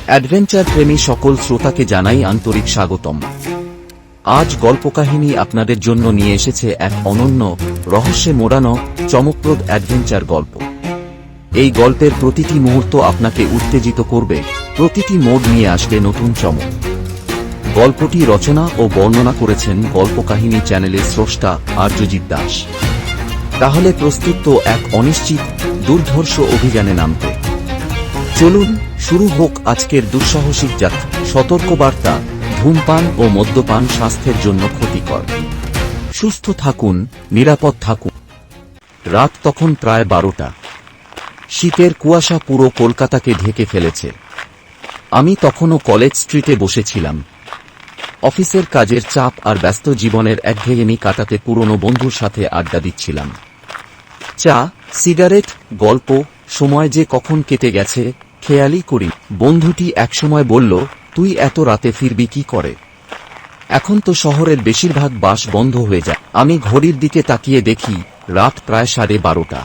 Adventure প্রেমী সকল শ্রোতাকে জানাই আন্তরিক স্বাগতম। আজ গল্পকাহিনী আপনাদের জন্য নিয়ে এসেছে এক অনন্য, রহস্যে মোড়ানো, চমকপ্রদ অ্যাডভেঞ্চার গল্প। এই গল্পের প্রতিটি মুহূর্ত আপনাকে উত্তেজিত করবে, প্রতিটি মোড় নিয়ে আসবে নতুন চমক। গল্পটি রচনা ও বর্ণনা করেছেন গল্পকাহিনী চ্যানেলের স্রষ্টা আর্যজিৎ দাস। তাহলে প্রস্তুত তো এক অনিশ্চিত, দুর্ধর্ষ অভিযানে নামতে? চলুন শুরু হোক আজকের দুঃসাহসিক যাত্রা। সতর্কবার্তা: ধূমপান ও মদ্যপান স্বাস্থ্যের জন্য ক্ষতিকর। সুস্থ থাকুন, নিরাপদ থাকুন। রাত তখন প্রায় 12টা। শীতের কুয়াশা পুরো কলকাতাকে ঢেকে ফেলেছে। আমি তখনও কলেজ স্ট্রিটে বসেছিলাম। অফিসের কাজের চাপ আর ব্যস্ত জীবনের একঘেয়েমি কাটাতে পুরনো বন্ধুর সাথে আড্ডা দিচ্ছিলাম। চা, সিগারেট, গল্প, সময় যে কখন কেটে গেছে খেয়ালই করি। বন্ধুটি একসময় বলল, তুই এত রাতে ফিরবি কি করে? এখন তো শহরের বেশিরভাগ বাস বন্ধ হয়ে যায়। আমি ঘড়ির দিকে তাকিয়ে দেখি রাত প্রায় 12:30।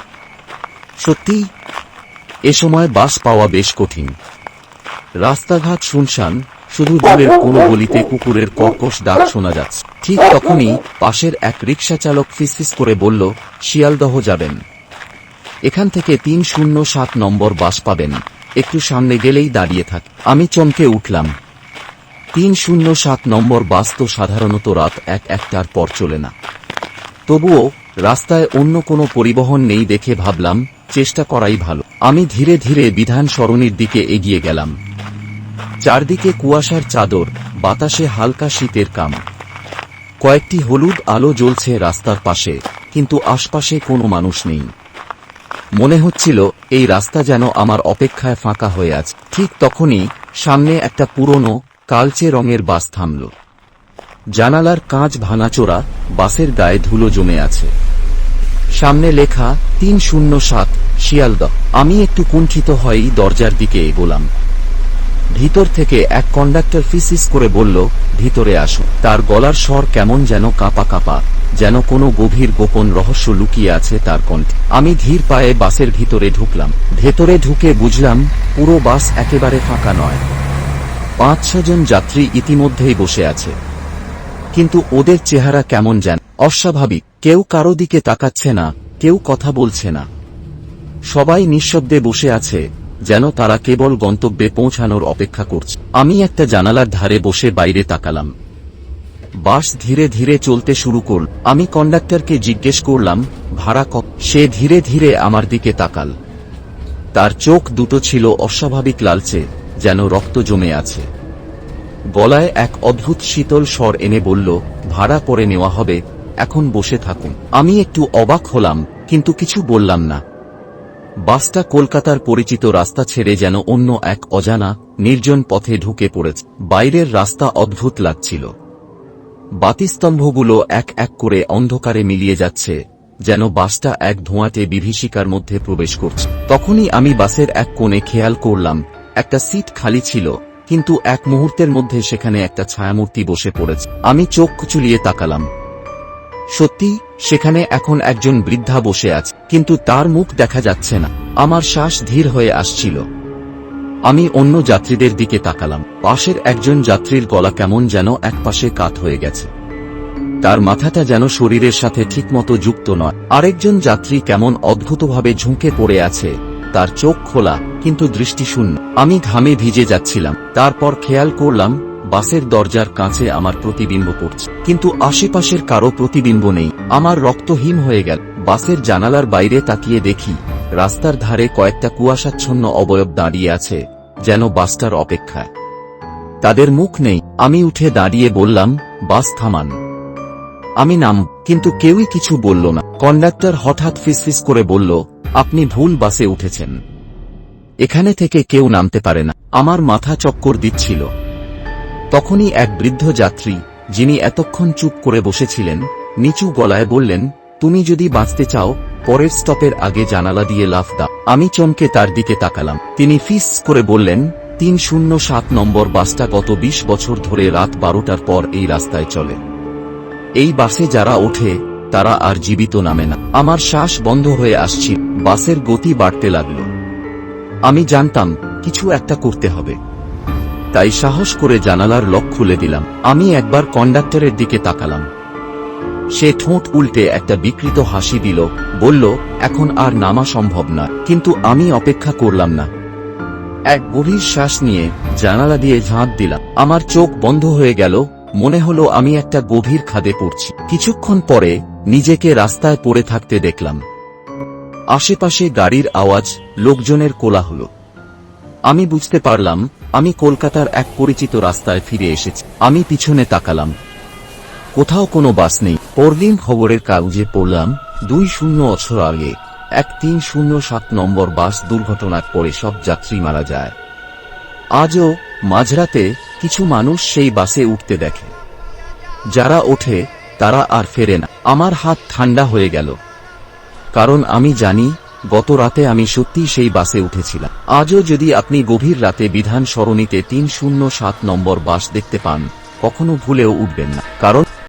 সত্যি, এ সময় বাস পাওয়া বেশ কঠিন। রাস্তাঘাট শুনশান, শুধু দূরের কোনো গলিতে কুকুরের কর্কশ ডাক শোনা যাচ্ছে। ঠিক তখনই পাশের এক রিকশা চালক ফিসফিস করে বলল, শিয়ালদহ যাবেন, এখান থেকে 307 নম্বর বাস পাবেন, একটু সামনে গেলেই দাঁড়িয়ে থাক। আমি চমকে উঠলাম। 307 নম্বর বাস তো সাধারণত রাত 1-1টার পর চলে না। তবুও রাস্তায় অন্য কোনো পরিবহন নেই দেখে ভাবলাম চেষ্টা করাই ভালো। আমি ধীরে ধীরে বিধান সরণির দিকে এগিয়ে গেলাম। চারদিকে কুয়াশার চাদর, বাতাসে হালকা শীতের কাম। কয়েকটি হলুদ আলো জ্বলছে রাস্তার পাশে, কিন্তু আশপাশে কোনো মানুষ নেই। মনে হচ্ছিল এই রাস্তা যেন আমার অপেক্ষায় ফাঁকা হয়ে আছে। ঠিক তখনই সামনে একটা পুরনো, কালচে রঙের বাস থামল। জানালার কাঁচ ভাঙাচোরা, বাসের গায়ে ধুলো জমে আছে। সামনে লেখা 307 শিয়ালদহ। আমি একটু কুণ্ঠিত হয়েই দরজার দিকে এগোলাম। ভিতর থেকে এক কন্ডাক্টর ফিসফিস করে বলল, ভিতরে আসো। তার গলার স্বর কেমন যেন কাঁপা কাঁপা, যেন কোনো গভীর গোপন রহস্য লুকিয়ে আছে তার কণ্ঠে। আমি ধীর পায়ে বাসের ভিতরে ঢুকলাম। ভেতরে ঢুকে বুঝলাম পুরো বাস একেবারে ফাঁকা নয়। 5-6 জন যাত্রী ইতিমধ্যেই বসে আছে, কিন্তু ওদের চেহারা কেমন যেন অস্বাভাবিক। কেউ কারো দিকে তাকাচ্ছে না, কেউ কথা বলছে না। সবাই নিঃশব্দে বসে আছে, যেন তারা কেবল গন্তব্যে পৌঁছানোর অপেক্ষা করছে। আমি একটা জানালার ধারে বসে বাইরে তাকালাম। বাস ধীরে ধীরে চলতে শুরু করল। আমি কন্ডাক্টরকে জিজ্ঞেস করলাম, ভাড়া কত? সে ধীরে ধীরে আমার দিকে তাকাল। তার চোখ দুটো ছিল অস্বাভাবিক লালচে, যেন রক্ত জমে আছে। গলায় এক অদ্ভুত শীতল স্বর এনে বলল, ভাড়া পরে নেওয়া হবে, এখন বসে থাকুন। আমি একটু অবাক হলাম, কিন্তু কিছু বললাম না। বাসটা কলকাতার পরিচিত রাস্তা ছেড়ে যেন অন্য এক অজানা, নির্জন পথে ঢুকে পড়েছে। বাইরের রাস্তা অদ্ভুত লাগছিল। বাতিস্তম্ভগুলো এক এক করে অন্ধকারে মিলিয়ে যাচ্ছে, যেন বাসটা এক ধোঁয়াটে বিভীষিকার মধ্যে প্রবেশ করছে। তখনই আমি বাসের এক কোণে খেয়াল করলাম একটা সিট খালি ছিল, কিন্তু এক মুহূর্তের মধ্যে সেখানে একটা ছায়ামূর্তি বসে পড়েছে। আমি চোখ কুচুলিয়ে তাকালাম। সত্যি, সেখানে এখন একজন বৃদ্ধা বসে আছে, কিন্তু তার মুখ দেখা যাচ্ছে না। আমার শ্বাস ধীর হয়ে আসছিল। আমি অন্য যাত্রীদের দিকে তাকালাম। পাশের একজন যাত্রীর গলা কেমন যেন একপাশে কাত হয়ে গেছে। তার মাথাটা যেন শরীরের সাথে ঠিকমতো যুক্ত নয়। আরেকজন যাত্রী কেমন অদ্ভুতভাবে ঝুঁকে পড়ে আছে, তার চোখ খোলা কিন্তু দৃষ্টি শূন্য। আমি ঘামে ভিজে যাচ্ছিলাম। তারপর খেয়াল করলাম বাসের দরজার কাছে আমার প্রতিবিম্ব পড়ছে, কিন্তু আশেপাশের কারো প্রতিবিম্ব নেই। আমার রক্ত হিম হয়ে গেল। বাসের জানালার বাইরে তাকিয়ে দেখি রাস্তার ধারে কয়েকটা কুয়াশাচ্ছন্ন অবয়ব দাঁড়িয়ে আছে, যেন বাসটার অপেক্ষায়। তাদের মুখ নেই। আমি উঠে দাঁড়িয়ে বললাম, বাস থামান, আমি নাম। কিন্তু কেউই কিছু বলল না। কন্ডাক্টর হঠাৎ ফিসফিস করে বলল, আপনি ভুল বাসে উঠেছেন, এখানে থেকে কেউ নামতে পারে না। আমার মাথা চক্কর দিচ্ছিল। তখনই এক বৃদ্ধ যাত্রী, যিনি এতক্ষণ চুপ করে বসেছিলেন, নিচু গলায় বললেন, তুমি যদি বাঁচতে চাও পরের স্টপের আগে জানালা দিয়ে লাফ দাও। আমি চমকে তার দিকে তাকালাম। তিনি ফিস করে বললেন, 307 নম্বর বাসটা গত 20 বছর ধরে রাত 12টার পর এই রাস্তায় চলে। এই বাসে যারা ওঠে তারা আর জীবিত নামে না। আমার শ্বাস বন্ধ হয়ে আসছিল। বাসের গতি বাড়তে লাগল। আমি জানতাম কিছু একটা করতে হবে। তাই সাহস করে জানালার লক খুলে দিলাম। আমি একবার কন্ডাক্টরের দিকে তাকালাম। সে ঠোঁট উল্টে একটা বিকৃত হাসি দিল, বলল, এখন আর নামা সম্ভব না। কিন্তু আমি অপেক্ষা করলাম না। এক গভীর শ্বাস নিয়ে জানালা দিয়ে ঝাঁপ দিলাম। আমার চোখ বন্ধ হয়ে গেল, মনে হলো আমি একটা গভীর খাদে পড়ছি। কিছুক্ষণ পরে নিজেকে রাস্তায় পড়ে থাকতে দেখলাম। আশেপাশে গাড়ির আওয়াজ, লোকজনের কোলাহল। আমি বুঝতে পারলাম আমি কলকাতার এক পরিচিত রাস্তায় ফিরে এসেছি। আমি পিছনে তাকালাম, কোথাও কোনো বাস নেই। পরদিন খবরের কাগজে পড়লাম 2 বছর আগে এক 307 নম্বর বাস দুর্ঘটনার পরে সব যাত্রী মারা যায়। আজও মাঝরাতে কিছু মানুষ সেই বাসে উঠতে দেখে। যারা ওঠে তারা আর ফেরে না। আমার হাত ঠান্ডা হয়ে গেল, কারণ আমি জানি গত রাতে আমি সত্যিই সেই বাসে উঠেছিলাম। আজও যদি আপনি গভীর রাতে বিধান সরণিতে 307 নম্বর বাস দেখতে পান, কখনো ভুলেও উঠবেন না, কারণ